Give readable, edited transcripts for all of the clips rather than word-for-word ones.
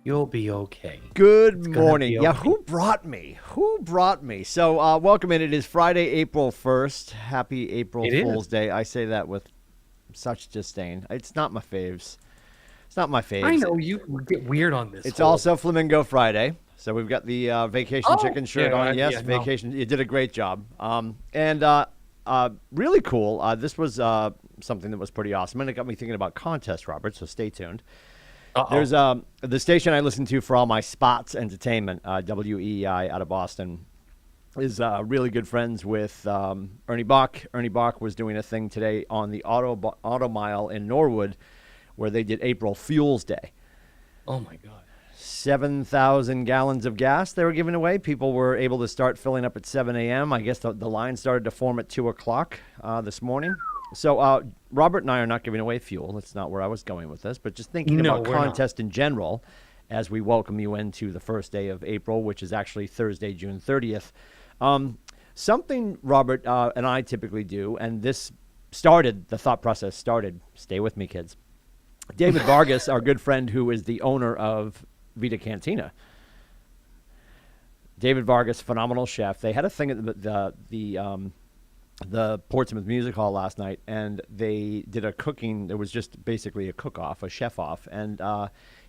You'll be okay. Good It's gonna morning. be Yeah, okay. who brought me? So, welcome in. It is Friday, April 1st. Happy April It is. Fool's Day. I say that with such disdain. It's not my faves. It's not my I faves. know you get weird on this It's whole. also Flamingo Friday. So we've got the vacation Oh, chicken shirt on. Yes, yeah, no. vacation. You did a great job. And really cool. This was something that was pretty awesome. And it got me thinking about contests, Robert. So stay tuned. There's Uh-oh. the station I listen to for all my spots entertainment, WEI out of Boston, is really good friends with Ernie Bach. Ernie Bach was doing a thing today on the auto mile in Norwood, where they did April Fuels Day. Oh my God. 7,000 gallons of gas they were giving away. People were able to start filling up at 7 a.m. I guess the line started to form at 2 o'clock this morning. So Robert and I are not giving away fuel. That's not where I was going with this, but just thinking No, about we're not. contest in general as we welcome you into the first day of April, which is actually Thursday, June 30th. Something Robert and I typically do, and the thought process started, stay with me, kids. David Vargas, our good friend who is the owner of Vita Cantina. David Vargas, phenomenal chef. They had a thing at the Portsmouth Music Hall last night, and they did a cooking. There was just basically a cook-off, a chef-off, and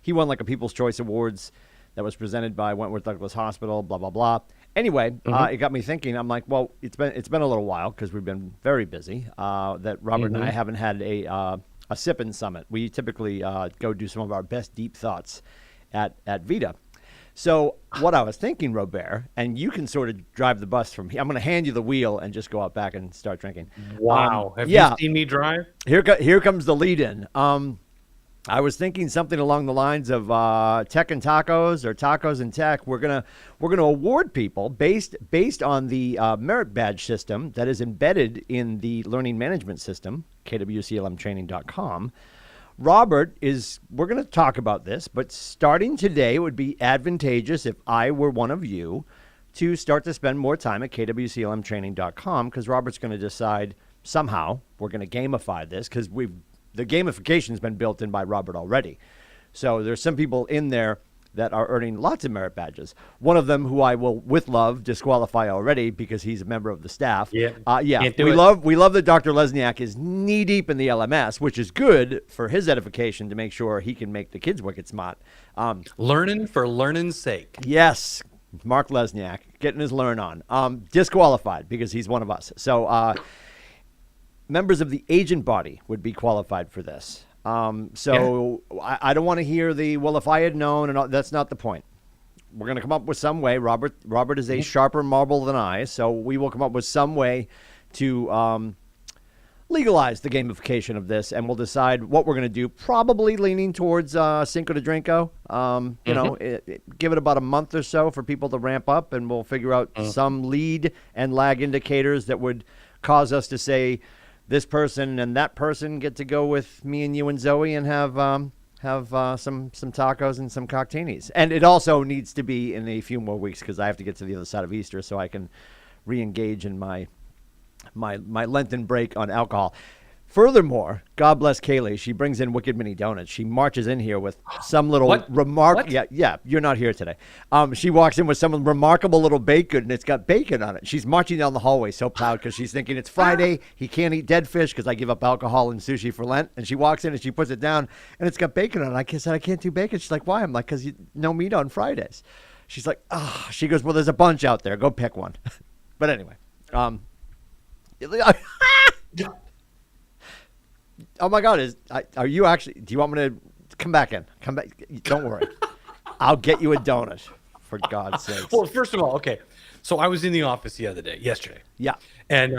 he won like a People's Choice Awards that was presented by Wentworth Douglas Hospital. Blah blah blah. Anyway, it got me thinking. I'm like, well, it's been a little while because we've been very busy. That Robert and I haven't had a sip-in summit. We typically go do some of our best deep thoughts at Vita. So what I was thinking, Robert, and you can sort of drive the bus from here. I'm going to hand you the wheel and just go out back and start drinking. Wow. Have yeah. you seen me drive? Here comes the lead-in. I was thinking something along the lines of tech and tacos or tacos and tech. We're gonna award people based on the merit badge system that is embedded in the learning management system, KWCLMtraining.com. Robert we're going to talk about this, but starting today, it would be advantageous if I were one of you to start to spend more time at KWCLMtraining.com, because Robert's going to decide somehow we're going to gamify this, because the gamification has been built in by Robert already. So there's some people in there that are earning lots of merit badges. One of them, who I will, with love, disqualify already because he's a member of the staff. Yeah. We love that Dr. Lesniak is knee deep in the LMS, which is good for his edification to make sure he can make the kids wicked smart. Learning for learning's sake. Yes, Mark Lesniak getting his learn on. Disqualified because he's one of us. So members of the agent body would be qualified for this. I don't want to hear well, if I had known, and all, that's not the point. We're going to come up with some way. Robert is a sharper marble than I, so we will come up with some way to legalize the gamification of this, and we'll decide what we're going to do, probably leaning towards Cinco de Drinko. Give it about a month or so for people to ramp up, and we'll figure out some lead and lag indicators that would cause us to say, this person and that person get to go with me and you and Zoe and have some tacos and some cocktails. And it also needs to be in a few more weeks because I have to get to the other side of Easter so I can re-engage in my Lenten break on alcohol. Furthermore, God bless Kaylee. She brings in Wicked Mini Donuts. She marches in here with some little remark. Yeah, you're not here today. She walks in with some remarkable little baked good, and it's got bacon on it. She's marching down the hallway so proud because she's thinking it's Friday. He can't eat dead fish because I give up alcohol and sushi for Lent. And she walks in and she puts it down, and it's got bacon on it. I said, I can't do bacon. She's like, why? I'm like, because no meat on Fridays. She's like, oh. She goes, well, there's a bunch out there. Go pick one. But anyway. Oh my God! Are you actually? Do you want me to come back in? Come back. Don't worry. I'll get you a donut. For God's sake. Well, first of all, okay. So I was in the office yesterday. Yeah. And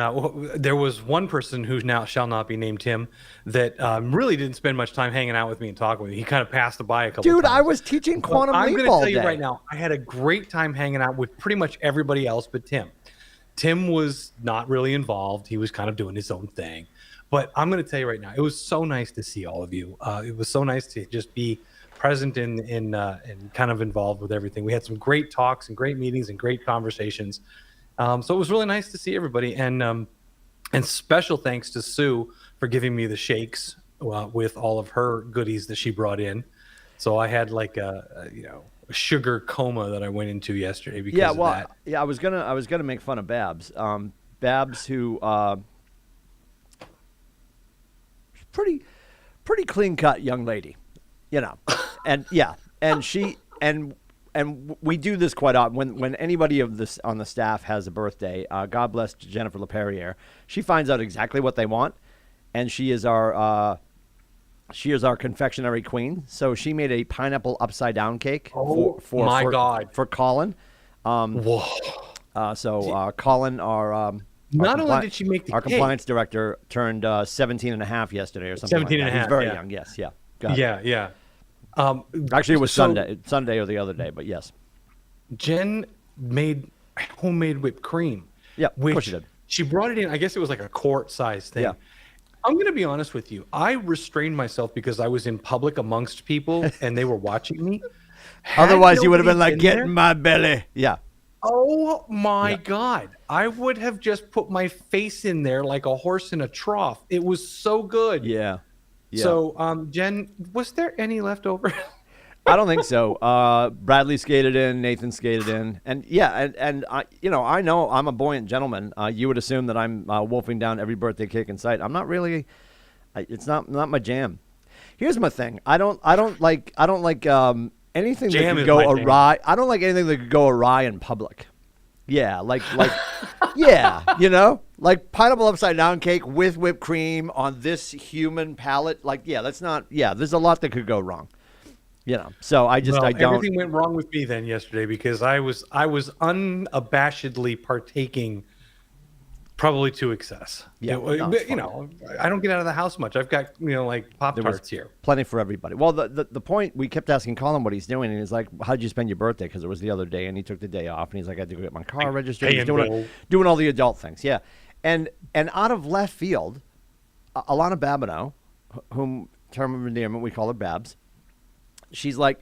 there was one person who now shall not be named Tim that really didn't spend much time hanging out with me and talking with me. He kind of passed by a couple times. Dude, I was teaching quantum leap all day. I'm going to tell you right now, I had a great time hanging out with pretty much everybody else but Tim. Tim was not really involved. He was kind of doing his own thing. But I'm going to tell you right now, it was so nice to see all of you. It was so nice to just be present and kind of involved with everything. We had some great talks and great meetings and great conversations. So it was really nice to see everybody. And special thanks to Sue for giving me the shakes with all of her goodies that she brought in. Yeah. I had like a sugar coma that I went into yesterday because Yeah, of well, that. yeah, I was gonna make fun of Babs. Babs, who pretty clean cut young lady, you know, and yeah, and she and we do this quite often when anybody of this on the staff has a birthday. God bless Jennifer LePerriere. She finds out exactly what they want, and she is our confectionery queen. So she made a pineapple upside down cake Oh my God. for Colin. Whoa. Colin, our Not only did she make the cake, compliance director, turned 17 and a half yesterday or something 17 like that. and a He's half, very yeah. young. Yes, yeah. Got it. yeah. Actually, it was So Sunday or the other day, but yes. Jen made homemade whipped cream. Yeah, of course which she did. she brought it in. I guess it was like a quart size thing. Yeah. I'm going to be honest with you. I restrained myself because I was in public amongst people and they were watching me. Had Otherwise, you would have been nobody like, there- get in my belly. Yeah. Oh my God. I would have just put my face in there like a horse in a trough. It was so good. Yeah. Yeah. So, Jen, was there any left over? I don't think so. Bradley skated in, Nathan skated in, and yeah, and I, I know I'm a buoyant gentleman. You would assume that I'm wolfing down every birthday cake in sight. I'm not really. It's not my jam. Here's my thing. I don't like anything Jam that is could go my jam. awry. I don't like anything that could go awry in public. Yeah, like yeah, like pineapple upside down cake with whipped cream on this human palate. Like, yeah, that's not. Yeah, there's a lot that could go wrong. So I don't. Everything went wrong with me then yesterday because I was unabashedly partaking, probably to excess. Yeah, no, but, it's fine. I don't get out of the house much. I've got like Pop-Tarts here. Plenty for everybody. Well, the point, we kept asking Colin what he's doing, and he's like, how'd you spend your birthday? Because it was the other day, and he took the day off, and he's like, I had to go get my car registered. He's doing all the adult things, yeah. And out of left field, Alana Babineau, whom term of endearment, we call her Babs, she's like,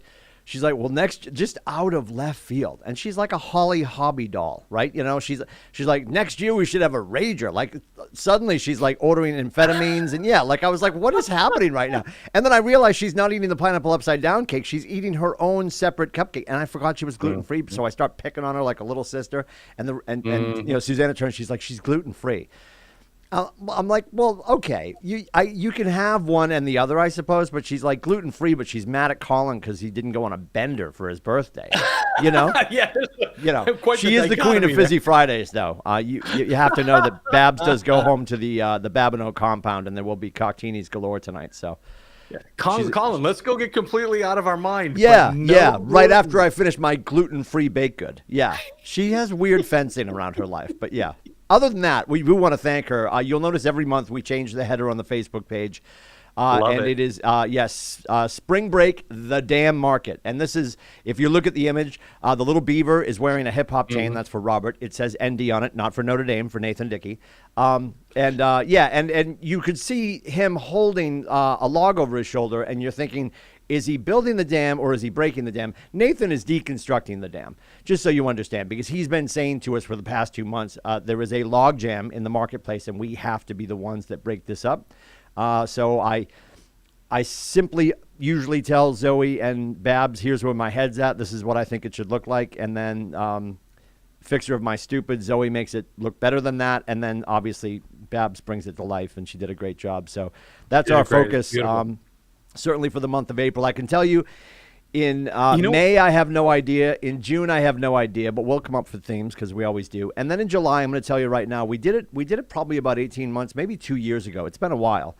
well, just out of left field. And she's like a Holly Hobby doll, right? She's like, next year we should have a rager. Like, suddenly she's like ordering amphetamines. And yeah, like I was like, what is happening right now? And then I realized she's not eating the pineapple upside down cake. She's eating her own separate cupcake. And I forgot she was gluten free. So I start picking on her like a little sister. And Susanna turns, she's like, she's gluten free. I'm like, well, okay, you can have one and the other, I suppose, but she's like gluten free, but she's mad at Colin because he didn't go on a bender for his birthday. Yeah. She is the queen of Fizzy Fridays, though. You have to know that Babs does go home to the Babineau compound, and there will be cocktainis galore tonight. So. Yeah. Colin, let's go get completely out of our mind. Yeah, right after I finish my gluten-free baked good. Yeah, she has weird fencing around her life, but yeah. Other than that, we want to thank her. You'll notice every month we change the header on the Facebook page. And it is, Spring Break, the Damn Market. And this is, if you look at the image, the little beaver is wearing a hip-hop chain. Mm-hmm. That's for Robert. It says ND on it, not for Notre Dame, for Nathan Dickey. And you could see him holding a log over his shoulder, and you're thinking, is he building the dam or is he breaking the dam? Nathan is deconstructing the dam, just so you understand, because he's been saying to us for the past 2 months, there is a log jam in the marketplace, and we have to be the ones that break this up. So I simply usually tell Zoe and Babs, here's where my head's at. This is what I think it should look like. And then Fixer of My Stupid, Zoe makes it look better than that. And then obviously Babs brings it to life, and she did a great job. So that's our focus. Certainly for the month of April. I can tell you in May, I have no idea. In June, I have no idea, but we'll come up with themes because we always do. And then in July, I'm going to tell you right now, we did it probably about 18 months, maybe 2 years ago. It's been a while.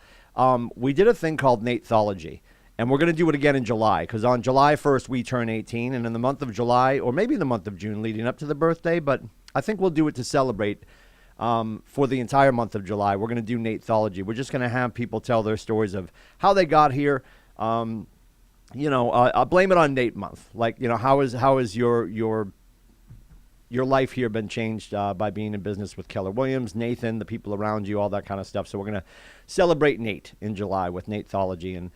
We did a thing called Natethology, and we're going to do it again in July because on July 1st, we turn 18, and in the month of July, or maybe in the month of June leading up to the birthday, but I think we'll do it to celebrate for the entire month of July. We're going to do Natethology. We're just going to have people tell their stories of how they got here. I'll blame it on Nate month. Like, how is your life here been changed by being in business with Keller Williams, Nathan, the people around you, all that kind of stuff. So we're going to celebrate Nate in July with Natethology, and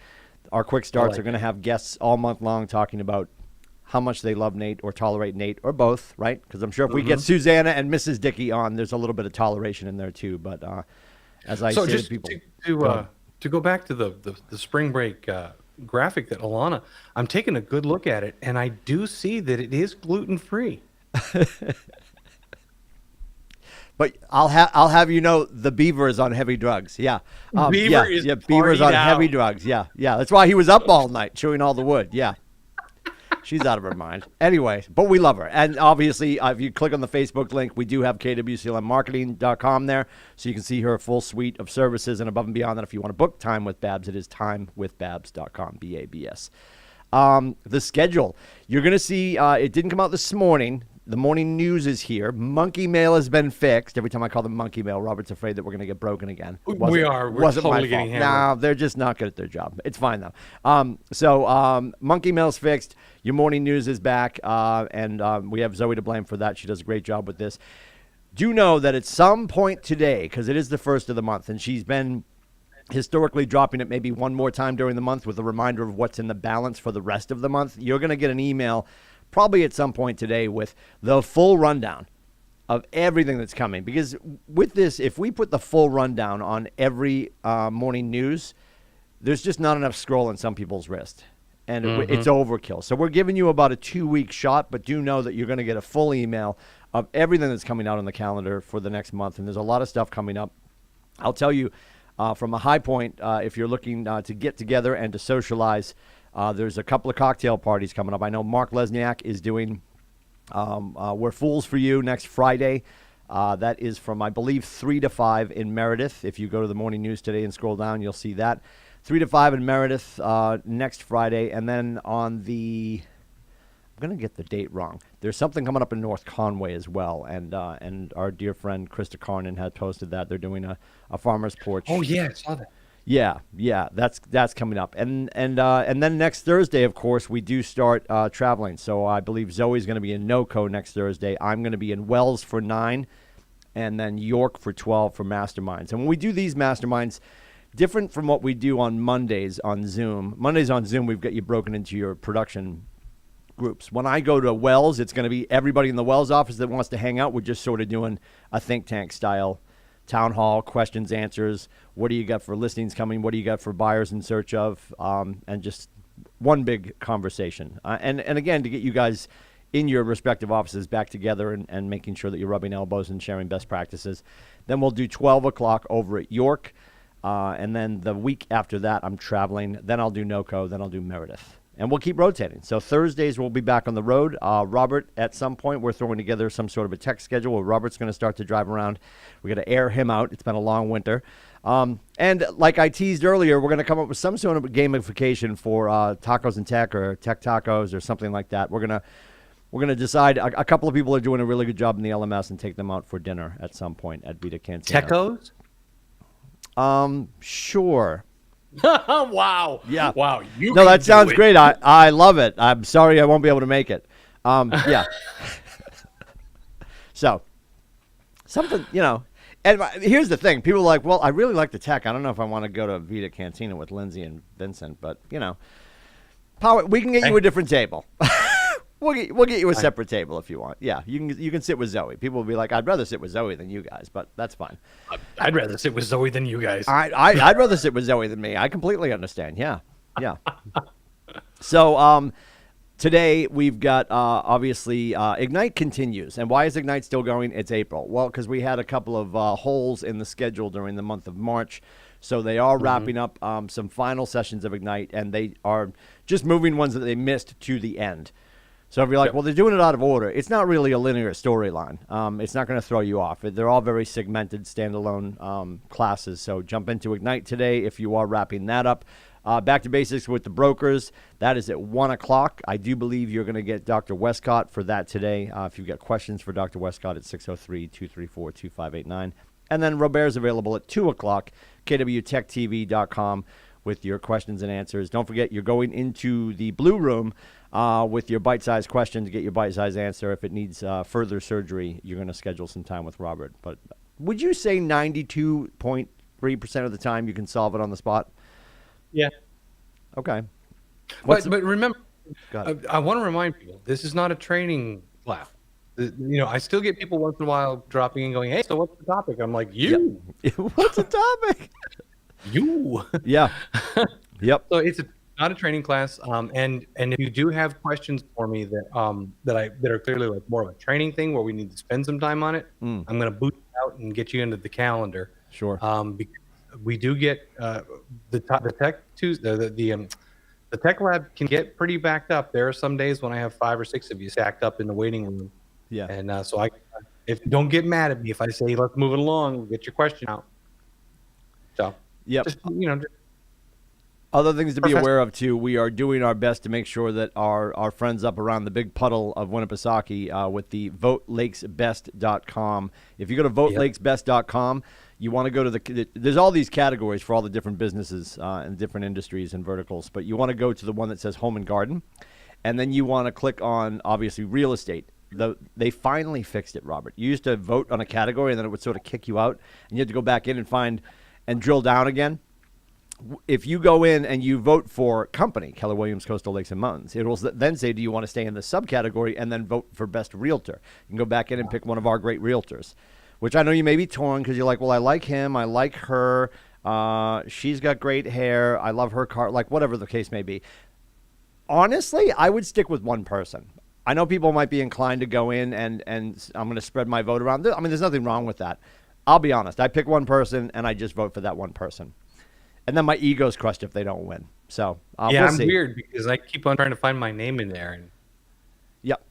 our quick starts are going to have guests all month long talking about how much they love Nate or tolerate Nate or both, right? Because I'm sure if we get Susanna and Mrs. Dickey on, there's a little bit of toleration in there too. But as I say to people, to go back to the spring break graphic that Alana, I'm taking a good look at it, and I do see that it is gluten-free. But I'll have you know the beaver is on heavy drugs. Yeah. Beaver is Beaver is on partied heavy out. drugs. Yeah. Yeah. That's why he was up all night chewing all the wood. Yeah. She's out of her mind. Anyway, but we love her. And obviously, if you click on the Facebook link, we do have KWCLMmarketing.com there. So you can see her full suite of services. And above and beyond that, if you want to book Time with Babs, it is timewithbabs.com, BABS. The schedule. You're going to see, it didn't come out this morning. The morning news is here. Monkey Mail has been fixed. Every time I call them Monkey Mail, Robert's afraid that we're going to get broken again. We are. We're wasn't totally my getting fault. hammered. No, they're just not good at their job. It's fine, though. So Monkey Mail's fixed. Your morning news is back, and we have Zoe to blame for that. She does a great job with this. Do know that at some point today, because it is the first of the month, and she's been historically dropping it maybe one more time during the month with a reminder of what's in the balance for the rest of the month, you're going to get an email probably at some point today with the full rundown of everything that's coming. Because with this, if we put the full rundown on every morning news, there's just not enough scroll in some people's wrist. And it's overkill. So we're giving you about a 2-week shot, but do know that you're going to get a full email of everything that's coming out on the calendar for the next month. And there's a lot of stuff coming up. I'll tell you, from a high point, if you're looking to get together and to socialize, there's a couple of cocktail parties coming up. I know Mark Lesniak is doing We're Fools for You next Friday. That is from, I believe, 3 to 5 in Meredith. If you go to the morning news today and scroll down, you'll see that. 3 to 5 in Meredith next Friday. And then on the, I'm going to get the date wrong. There's something coming up in North Conway as well. And our dear friend Krista Carnan had posted that. They're doing a farmer's porch. Oh, yeah, I saw that. Yeah, that's coming up, and then next Thursday, of course, we do start traveling. So I believe Zoe's going to be in NoCo next Thursday. I'm going to be in Wells for 9, and then York for 12 for masterminds. And when we do these masterminds, different from what we do on Mondays on Zoom. Mondays on Zoom, we've got you broken into your production groups. When I go to Wells, it's going to be everybody in the Wells office that wants to hang out. We're just sort of doing a think tank style town hall, questions, answers. What do you got for listings coming? What do you got for buyers in search of? And just one big conversation. And again, to get you guys in your respective offices back together and making sure that you're rubbing elbows and sharing best practices. Then we'll do 12 o'clock over at York. And then the week after that, I'm traveling. Then I'll do NoCo. Then I'll do Meredith. And we'll keep rotating. So Thursdays, we'll be back on the road. Robert, at some point, we're throwing together some sort of a tech schedule where Robert's going to start to drive around. We're going to air him out. It's been a long winter. And like I teased earlier, we're going to come up with some sort of gamification for Tacos and Tech or Tech Tacos or something like that. We're going to decide. A couple of people are doing a really good job in the LMS and take them out for dinner at some point at Vita Cantina. Techos? Sure. Wow. Yeah. Wow. No, that sounds great. I love it. I'm sorry I won't be able to make it. Yeah. So, something, And here's the thing. People are like, well, I really like the tech. I don't know if I want to go to Vita Cantina with Lindsay and Vincent. But, Power, we can get you a different table. We'll get you a separate table if you want. Yeah, you can sit with Zoe. People will be like, I'd rather sit with Zoe than you guys, but that's fine. I'd rather sit with Zoe than you guys. I'd rather sit with Zoe than me. I completely understand. Yeah. So today we've got obviously Ignite continues. And why is Ignite still going? It's April. Well, because we had a couple of holes in the schedule during the month of March. So they are wrapping up some final sessions of Ignite, and they are just moving ones that they missed to the end. So if you're like, well, they're doing it out of order, it's not really a linear storyline. It's not going to throw you off. They're all very segmented, standalone classes. So jump into Ignite today if you are wrapping that up. Back to basics with the brokers. That is at 1 o'clock. I do believe you're going to get Dr. Westcott for that today. If you've got questions for Dr. Westcott, it's 603-234-2589. And then Robert's available at 2 o'clock, KWTechTV.com with your questions and answers. Don't forget, you're going into the Blue Room with your bite-sized question to get your bite-sized answer. If it needs further surgery, you're going to schedule some time with Robert. But would you say 92.3% of the time you can solve it on the spot? Yeah. Okay. But remember, I want to remind people, this is not a training lab. I still get people once in a while dropping and going, hey, so what's the topic? I'm like, you. What's the topic? You. Yeah. Yep. So not a training class. And if you do have questions for me that are clearly like more of a training thing where we need to spend some time on it, I'm going to boot you out and get you into the calendar. Sure. Because we do get the tech Tuesday the tech lab can get pretty backed up. There are some days when I have 5 or 6 of you stacked up in the waiting room. Yeah. And so if don't get mad at me if I say let's move it along, we'll get your question out. So Yep. just Other things to be aware of, too, we are doing our best to make sure that our friends up around the big puddle of Winnipesaukee with the votelakesbest.com. If you go to votelakesbest.com, you want to go to there's all these categories for all the different businesses and different industries and verticals, but you want to go to the one that says home and garden, and then you want to click on, obviously, real estate. They finally fixed it, Robert. You used to vote on a category, and then it would sort of kick you out, and you had to go back in and find and drill down again. If you go in and you vote for company, Keller Williams Coastal Lakes and Mountains, it will then say, do you want to stay in the subcategory, and then vote for best realtor. You can go back in and pick one of our great realtors, which I know you may be torn because you're like, well, I like him, I like her, she's got great hair, I love her car, like whatever the case may be. Honestly, I would stick with one person. I know people might be inclined to go in and I'm going to spread my vote around. I mean, there's nothing wrong with that. I'll be honest. I pick one person, and I just vote for that one person. And then my ego's crushed if they don't win. So yeah, we'll see. I'm weird because I keep on trying to find my name in there. And Yep.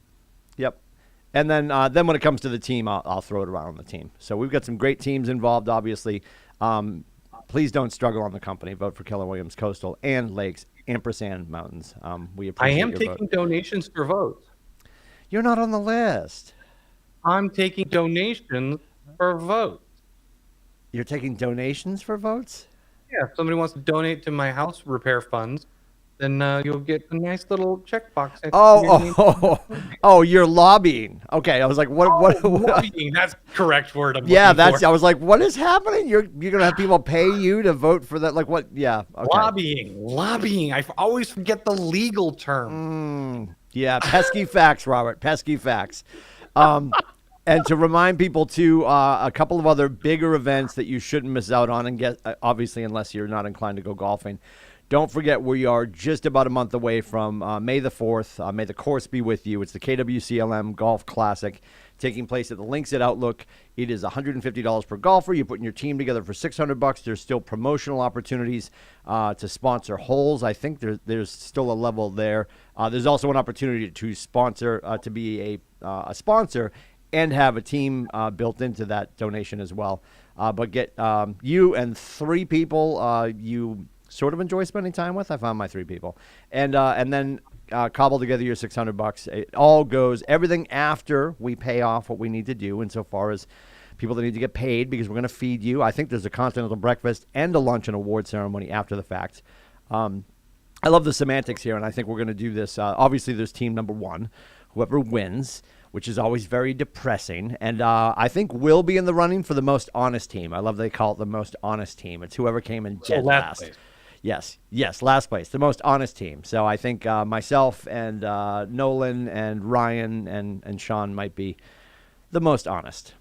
And then when it comes to the team, I'll throw it around on the team. So we've got some great teams involved, obviously. Please don't struggle on the company. Vote for Keller Williams Coastal and Lakes, ampersand Mountains. We I appreciate am your taking vote. donations for votes. You're not on the list. I'm taking donations for votes. You're taking donations for votes? Yeah, if somebody wants to donate to my house repair funds, then you'll get a nice little checkbox. You're lobbying. Okay, I was like, what? Lobbying, that's the correct word. I was like, what is happening? You're gonna have people pay you to vote for that? Like what? Yeah, okay. Lobbying. I always forget the legal term. Yeah, pesky facts, Robert. Pesky facts. And to remind people, too, a couple of other bigger events that you shouldn't miss out on, and get obviously unless you're not inclined to go golfing. Don't forget, we are just about a month away from May the 4th. May the course be with you. It's the KWCLM Golf Classic taking place at the Links at Outlook. It is $150 per golfer. You're putting your team together for $600. There's still promotional opportunities to sponsor holes. I think there's still a level there. There's also an opportunity to sponsor, to be a sponsor, and have a team built into that donation as well. But get you and 3 people you sort of enjoy spending time with. I found my 3 people. And then cobble together your $600. It all goes, everything after we pay off what we need to do insofar as people that need to get paid, because we're going to feed you. I think there's a continental breakfast and a lunch and award ceremony after the fact. I love the semantics here, and I think we're going to do this. Obviously, there's team number 1, whoever wins, which is always very depressing. And I think we'll be in the running for the most honest team. I love they call it the most honest team. It's whoever came in dead last. Place. Yes, last place, the most honest team. So I think myself and Nolan and Ryan and Sean might be the most honest.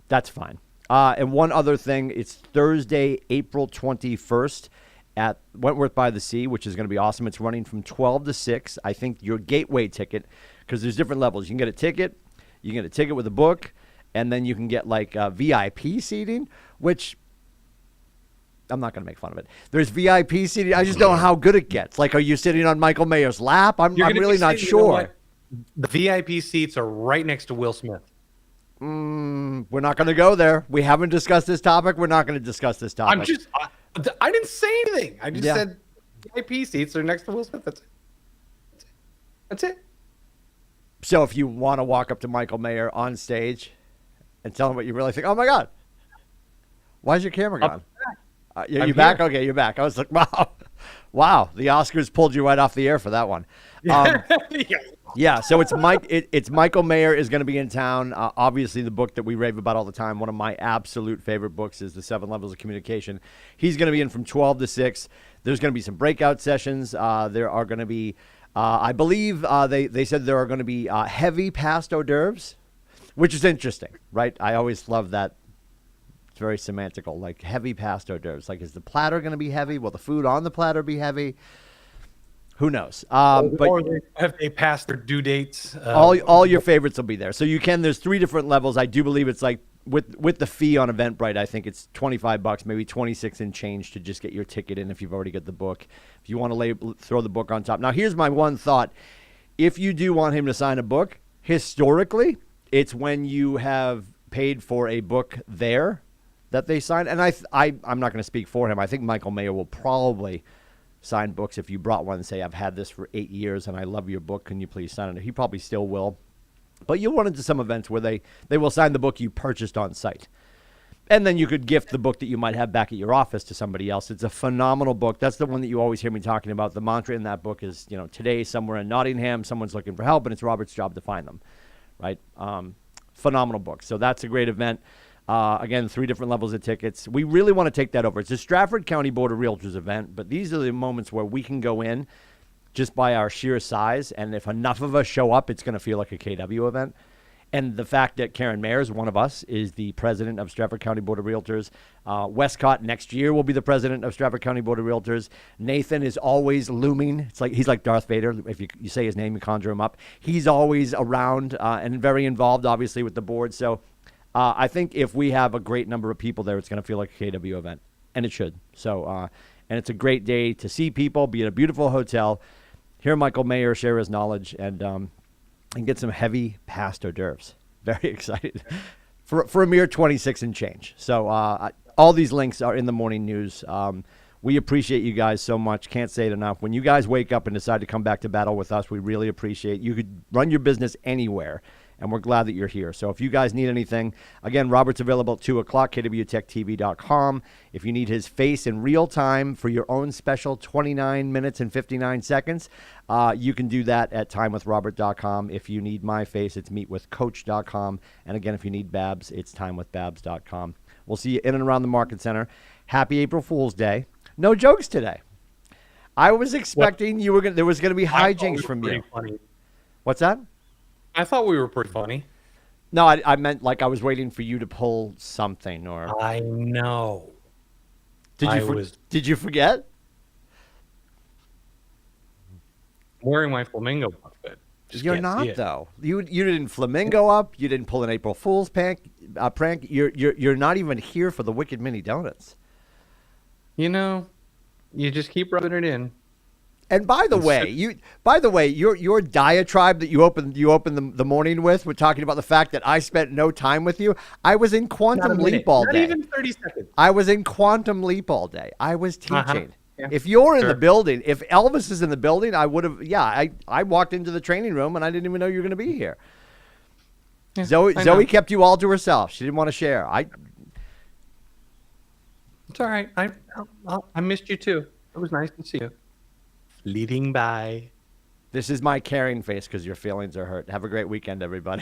That's fine. And one other thing, it's Thursday, April 21st at Wentworth by the Sea, which is going to be awesome. It's running from 12 to 6. I think your gateway ticket, because there's different levels. You can get a ticket, you can get a ticket with a book, and then you can get like VIP seating, which I'm not going to make fun of it. There's VIP seating. I just don't know how good it gets. Like, are you sitting on Michael Mayer's lap? I'm really not sure. The VIP seats are right next to Will Smith. We're not going to go there. We haven't discussed this topic. We're not going to discuss this topic. I didn't say anything. I just said VIP seats are next to Will Smith. That's it. So if you want to walk up to Michael Mayer on stage and tell him what you really think, oh my God, why is your camera gone? You're back? Okay, you're back. I was like, wow. The Oscars pulled you right off the air for that one. Yeah, so it's Michael Mayer is going to be in town. Obviously, the book that we rave about all the time, one of my absolute favorite books, is The 7 Levels of Communication. He's going to be in from 12 to 6. There's going to be some breakout sessions. There are going to be, I believe they said there are going to be heavy past hors d'oeuvres, which is interesting, right? I always love that. It's very semantical, like heavy past hors d'oeuvres. Like, is the platter going to be heavy? Will the food on the platter be heavy? Who knows? But or if they pass their due dates. all your favorites will be there. So you can. There's 3 different levels. I do believe it's like with the fee on Eventbrite. I think it's $25, maybe 26 and change to just get your ticket in if you've already got the book. If you want to throw the book on top. Now here's my one thought: if you do want him to sign a book, historically, it's when you have paid for a book there that they sign. And I'm not going to speak for him. I think Michael Mayer will probably sign books if you brought one and say, I've had this for 8 years and I love your book. Can you please sign it? He probably still will. But you'll run into some events where they will sign the book you purchased on site. And then you could gift the book that you might have back at your office to somebody else. It's a phenomenal book. That's the one that you always hear me talking about. The mantra in that book is, today somewhere in Nottingham, someone's looking for help and it's Robert's job to find them, right? Phenomenal book. So that's a great event. Again, 3 different levels of tickets. We really want to take that over. It's a Stratford County Board of Realtors event, but these are the moments where we can go in just by our sheer size, and if enough of us show up, it's going to feel like a KW event. And the fact that Karen Mayers, one of us, is the president of Stratford County Board of Realtors. Westcott next year will be the president of Stratford County Board of Realtors. Nathan is always looming. He's like Darth Vader. If you say his name, you conjure him up. He's always around and very involved, obviously, with the board. So I think if we have a great number of people there, it's going to feel like a KW event, and it should. So, and it's a great day to see people, be at a beautiful hotel, hear Michael Mayer share his knowledge, and get some heavy past hors d'oeuvres. Very excited for a mere 26 and change. So all these links are in the morning news. We appreciate you guys so much. Can't say it enough. When you guys wake up and decide to come back to battle with us, we really appreciate. You could run your business anywhere, and we're glad that you're here. So if you guys need anything, again, Robert's available at 2 o'clock, kwtechtv.com. If you need his face in real time for your own special 29 minutes and 59 seconds, you can do that at timewithrobert.com. If you need my face, it's meetwithcoach.com. And again, if you need Babs, it's timewithbabs.com. We'll see you in and around the Market Center. Happy April Fool's Day. No jokes today. I was expecting there was going to be hijinks from you. Funny. What's that? I thought we were pretty funny. No, I meant like I was waiting for you to pull something, or I know. Did you forget? Wearing my flamingo outfit. You're not though. You didn't flamingo up. You didn't pull an April Fool's prank. You're not even here for the Wicked Mini Donuts. You just keep rubbing it in. And by the way, your diatribe that you opened the morning with, we're talking about the fact that I spent no time with you. I was in Quantum Leap all day. Not even 30 seconds. I was in Quantum Leap all day. I was teaching. Yeah. If you're in the building, if Elvis is in the building, I would have. Yeah, I walked into the training room and I didn't even know you were going to be here. Yeah, Zoe kept you all to herself. She didn't want to share. It's all right. I missed you too. It was nice to see you. Leading by. This is my caring face because your feelings are hurt. Have a great weekend, everybody.